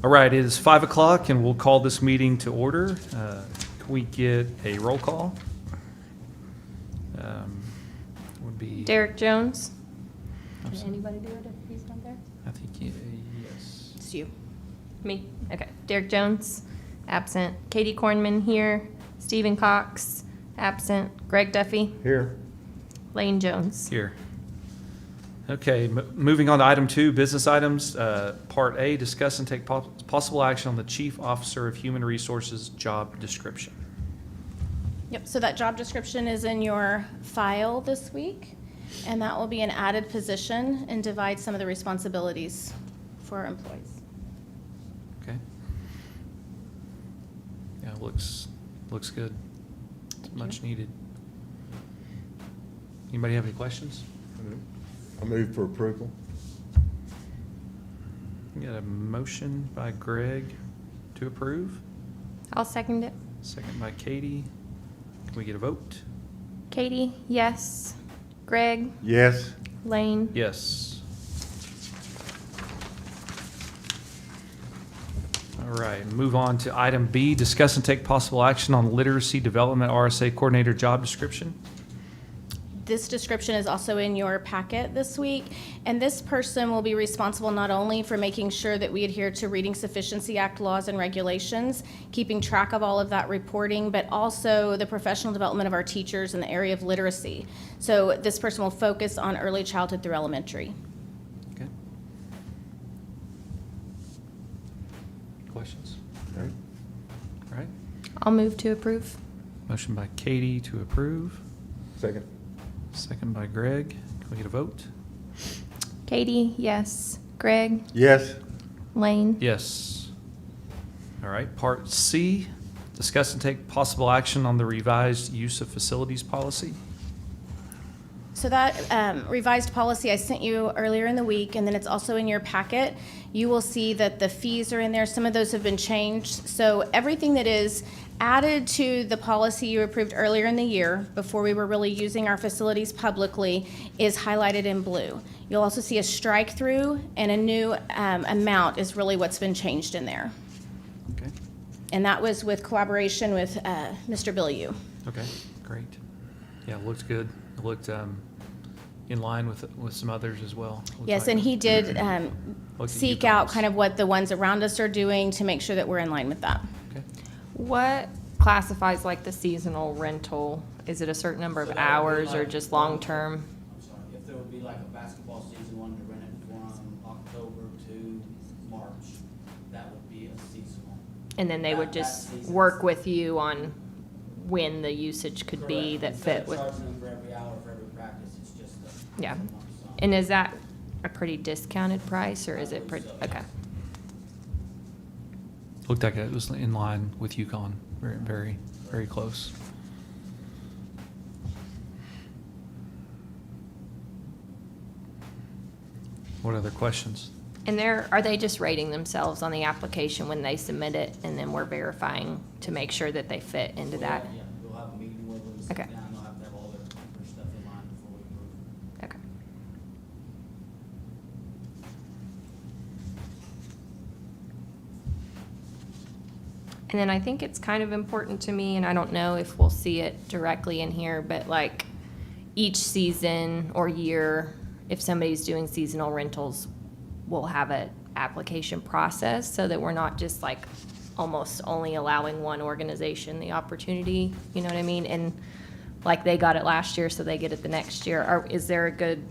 All right, it is 5 o'clock, and we'll call this meeting to order. Can we get a roll call? Would be Derek Jones. I'm Can sorry. anybody do it if he's not there? I think yes. It's you. Me? Okay. Derek Jones, absent. Katie Kornman here. Stephen Cox, absent. Greg Duffy. Here. Lane Jones. Here. Okay, moving on to item 2, business items. Part A, discuss and take possible action on the Chief Officer of Human Resources job description. Yep, so that job description is in your file this week, and that will be an added position and divide some of the responsibilities for our employees. Okay. Yeah, looks good. It's much needed. Anybody have any questions? I move for approval. We got a motion by Greg to approve, I'll second it. second by Katie. Can we get a vote? Katie, yes. Greg, Yes. Lane. Yes. All right, move on to item B, discuss and take possible action on literacy development RSA coordinator job description. This description is also in your packet this week, and this person will be responsible not only for making sure that we adhere to Reading Sufficiency Act laws and regulations, keeping track of all of that reporting, but also the professional development of our teachers in the area of literacy. So this person will focus on early childhood through elementary. Okay. Questions? Okay. All right, I'll move to approve. motion by Katie to approve, Second. second by Greg. Can we get a vote? Katie, yes. Greg, Yes. Lane. Yes. All right, part C, discuss and take possible action on the revised use of facilities policy. So that revised policy I sent you earlier in the week, and then it's also in your packet. You will see that the fees are in there. Some of those have been changed. So everything that is added to the policy you approved earlier in the year, before we were really using our facilities publicly, is highlighted in blue. You'll also see a strike through, and a new amount is really what's been changed in there. Okay. And that was with collaboration with Mr. Billiou. Okay, great. Yeah, it looked good. It looked in line with some others as well. Looked Yes, like- and he did Looked at seek you out guys. kind of what the ones around us are doing to make sure that we're in line with that. Okay. What classifies like the seasonal rental? Is it a certain number of So that would be hours or like- just long-term? I'm sorry, if there would be like a basketball season, wanting to rent it from October to March, that would be a seasonal. And then they would That just season. work with you on when the usage could be Correct. that Instead fit of with, charging them for every hour, for every practice, it's just a. yeah. lump sum. And is that a pretty discounted price, or is it pretty, okay. Looked like it was in line with UConn. Very, very, very close. What other questions? And are they just rating themselves on the application when they submit it, and then we're verifying to make sure that they fit into that? Yeah, we'll have a meeting with them, sit Okay. down, they'll have to have all their stuff in line before we approve. Okay. And then I think it's kind of important to me, and I don't know if we'll see it directly in here, but like each season or year, if somebody's doing seasonal rentals, we'll have an application process so that we're not just like almost only allowing one organization the opportunity, you know what I mean? And like they got it last year, so they get it the next year. Is there a good,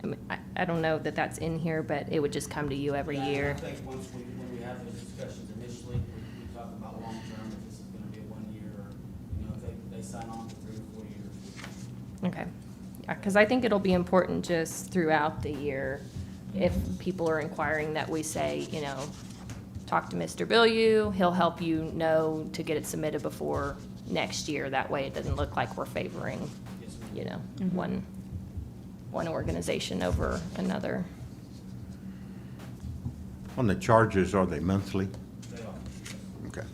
I mean, I don't know that that's in here, but it would just come to you every Yeah, and year. I think once when we have those discussions initially, we talk about long-term, if this is gonna be a 1 year, or, you know, if they sign on for 3 or 4 years. Okay. Yeah, because I think it'll be important just throughout the year, if people are inquiring, that we say, you know, talk to Mr. Billiou, he'll help you know to get it submitted before next year. That way it doesn't look like we're favoring, Yes, ma'am. you know, one organization over another. On the charges, are they monthly? They are. Okay.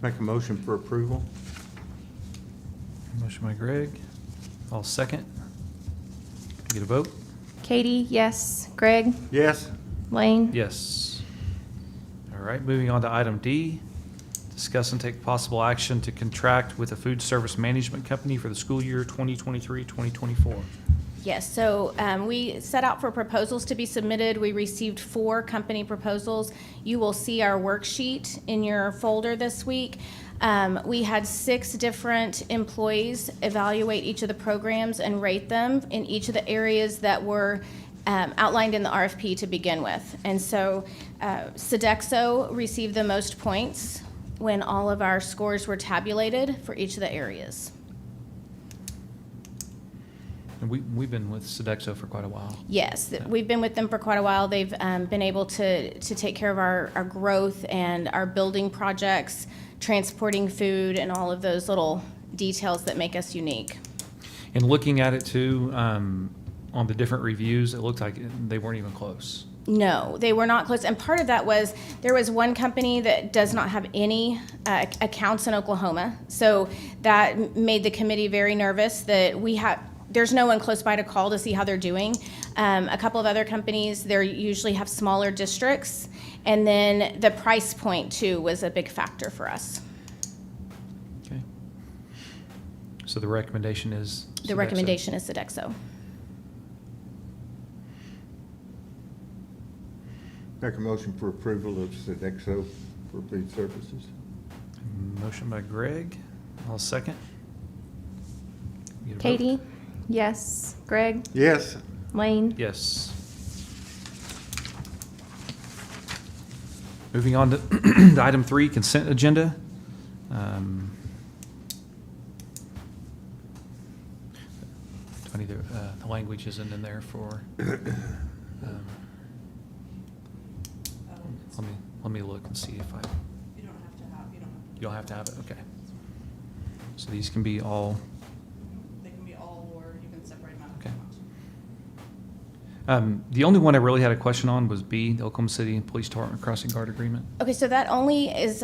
Make a motion for approval? Motion by Greg. I'll second. we get a vote? Katie, yes. Greg? Yes. Lane? Yes. All right, moving on to item D. Discuss and take possible action to contract with a food service management company for the school year 2023-2024. Yes, so we set out for proposals to be submitted. We received 4 company proposals. You will see our worksheet in your folder this week. We had 6 different employees evaluate each of the programs and rate them in each of the areas that were outlined in the RFP to begin with. And so Sodexo received the most points when all of our scores were tabulated for each of the areas. And we've been with Sodexo for quite a while. Yes, we've been with them for quite a while. They've been able to take care of our growth and our building projects, transporting food, and all of those little details that make us unique. And looking at it too, on the different reviews, it looked like they weren't even close. No, they were not close. And part of that was there was one company that does not have any accounts in Oklahoma. So that made the committee very nervous that there's no one close by to call to see how they're doing. A couple of other companies, they usually have smaller districts. And then the price point too was a big factor for us. Okay. So the recommendation is? The Sodexo. recommendation is Sodexo. Make a motion for approval of Sodexo for food services. Motion by Greg. I'll second. Get a vote. Katie? Yes. Greg? Yes. Lane? Yes. Moving on to to item 3, consent agenda. Do I need the language isn't in there for, let me look and see if I, You don't have to have, you don't have to have it, okay. So these can be all, they can be all, or you can separate them out if Okay. you want. the only one I really had a question on was B, the Oklahoma City Police Department Crossing Guard Agreement. Okay, so that only is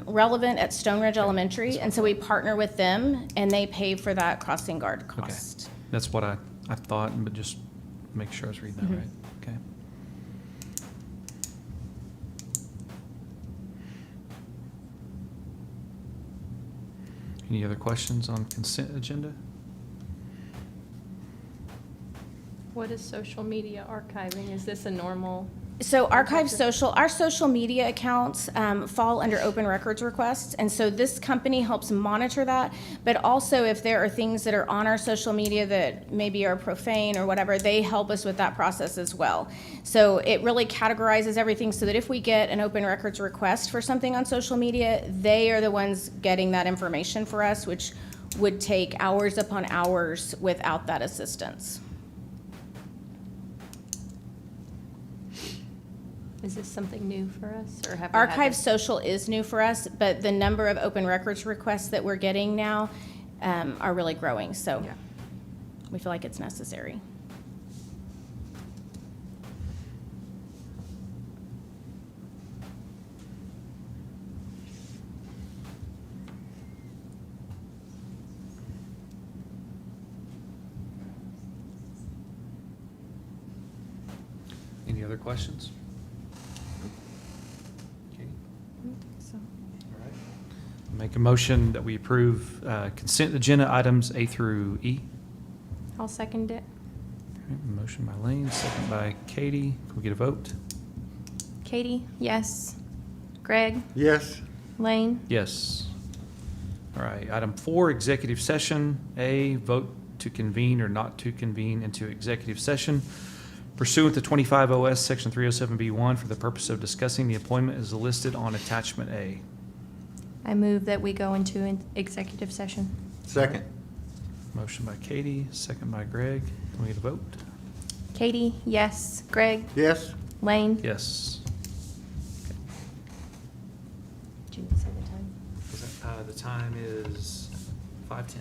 relevant at Stone Ridge Elementary, and so we partner with them, and they pay for that crossing guard cost. That's what I thought, but just make sure I was reading that Mhm. right. Okay. Any other questions on consent agenda? What is social media archiving? Is this a normal? So our social media accounts fall under open records requests, and so this company helps monitor that, but also if there are things that are on our social media that maybe are profane or whatever, they help us with that process as well. So it really categorizes everything so that if we get an open records request for something on social media, they are the ones getting that information for us, which would take hours upon hours without that assistance. Is this something new for us, or have we had Archive this? Social is new for us, but the number of open records requests that we're getting now are really growing, so Yeah. we feel like it's necessary. Any other questions? Katie? So, All right. Make a motion that we approve consent agenda items A through E. I'll second it. All right, motion by Lane, second by Katie. Can we get a vote? Katie? Yes. Greg? Yes. Lane? Yes. All right, item 4, executive session. A, vote to convene or not to convene into executive session pursuant to 25 OS Section 307B1 for the purpose of discussing the employment as listed on attachment A. I move that we go into an executive session. Second. Motion by Katie, second by Greg. Can we get a vote? Katie? Yes. Greg? Yes. Lane? Yes. Did you say the time? The time is 5:10.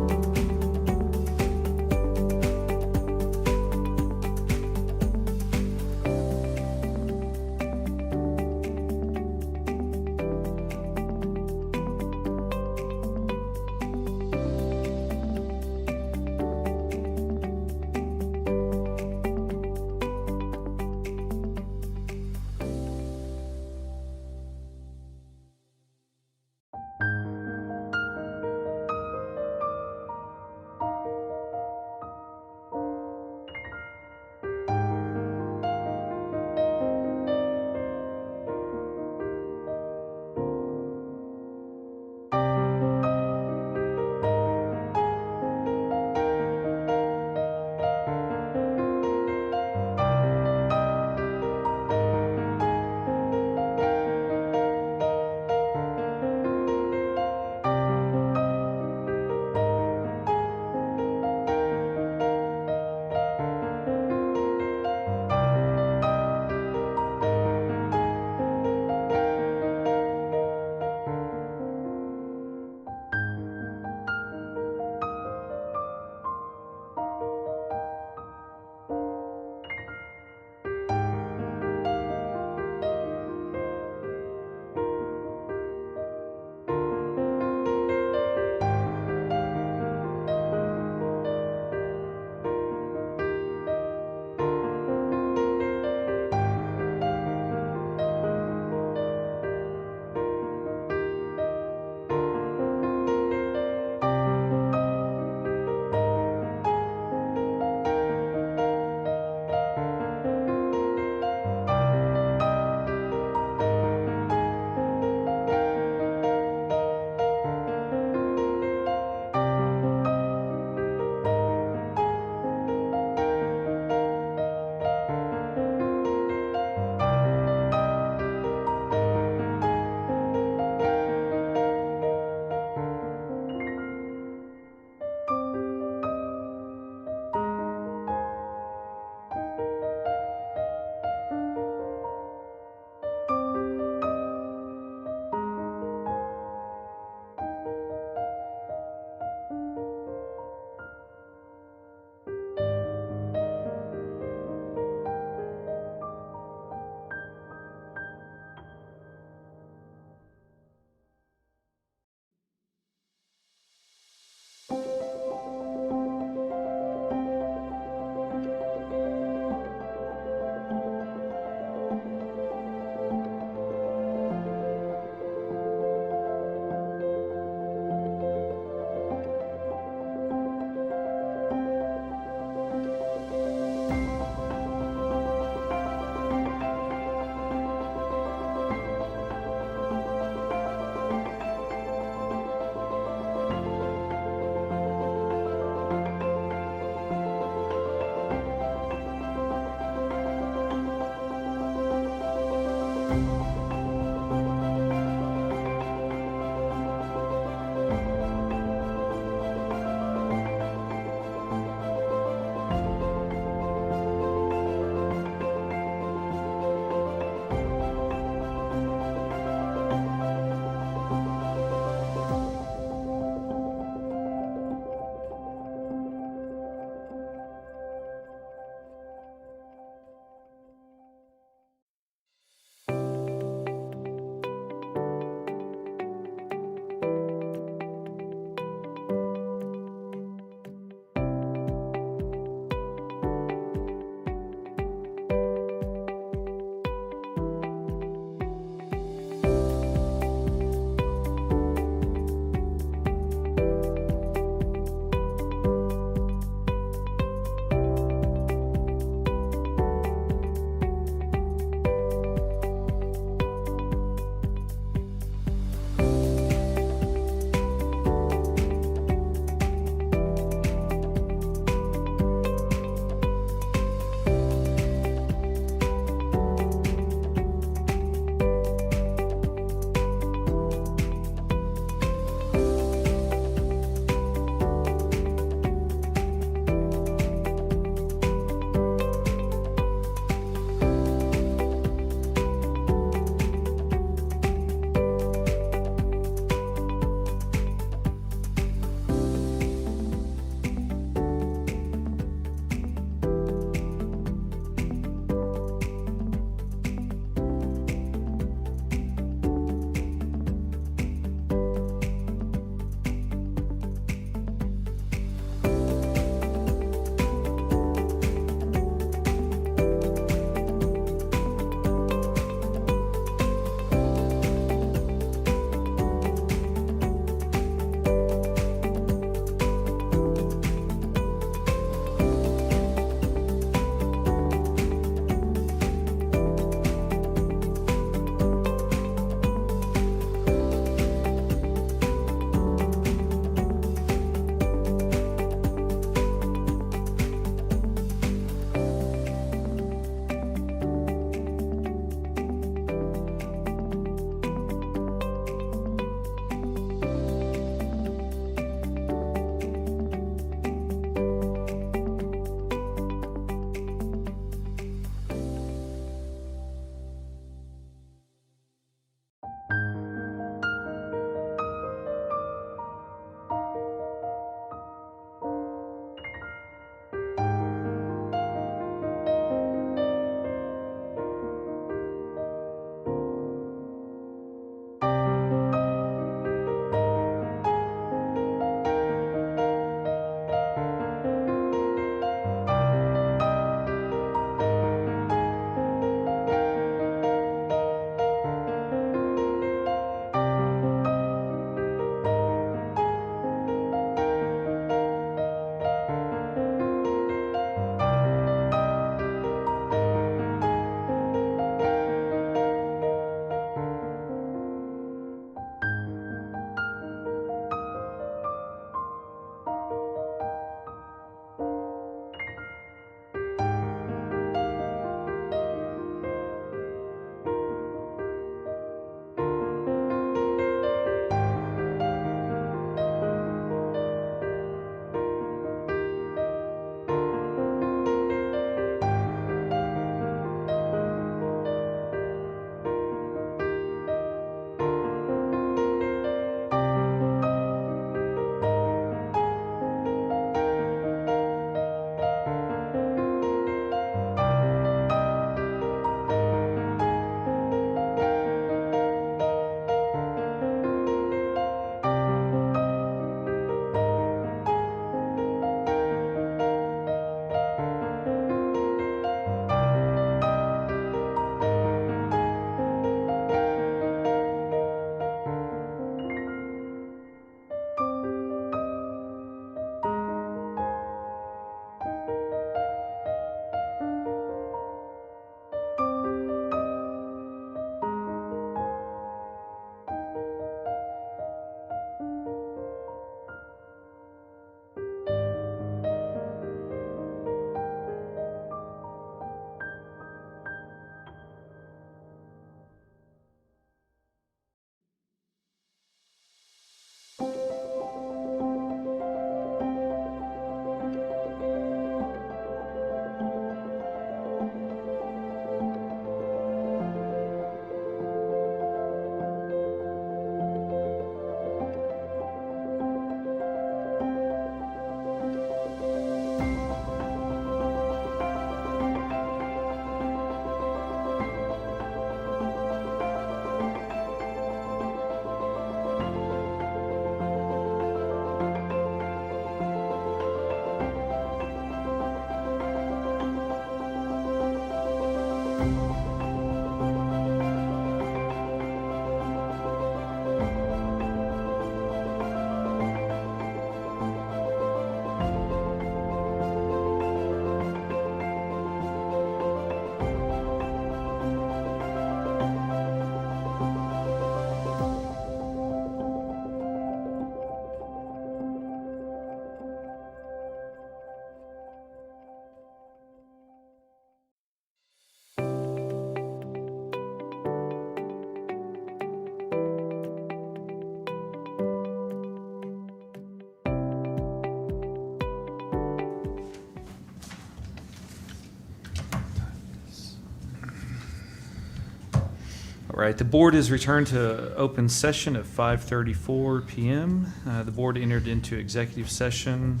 All right, the board is returned to open session at 5:34 PM. The board entered into executive session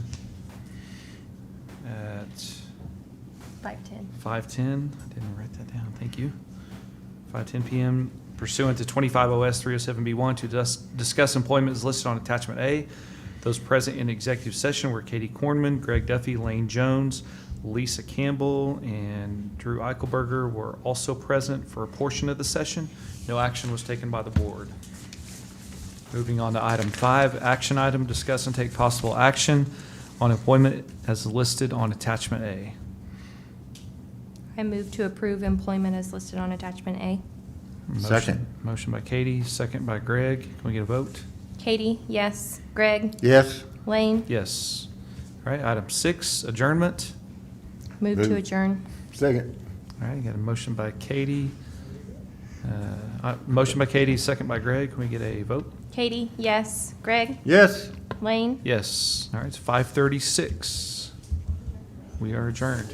at 5:10. 5:10. I didn't write that down, thank you. 5:10 PM pursuant to 25 OS 307B1 to discuss employment as listed on attachment A. Those present in executive session were Katie Kornman, Greg Duffy, Lane Jones, Lisa Campbell, and Drew Eichelberger were also present for a portion of the session. No action was taken by the board. Moving on to item 5, action item, discuss and take possible action on employment as listed on attachment A. I move to approve employment as listed on attachment A. Second. Motion by Katie, second by Greg. Can we get a vote? Katie, yes. Greg? Yes. Lane? Yes. All right, item 6, adjournment. Move to Move. adjourn. Second. All right, got a motion by Katie. Motion by Katie, second by Greg. Can we get a vote? Katie, yes. Greg? Yes. Lane? Yes. All right, it's 5:36. We are adjourned.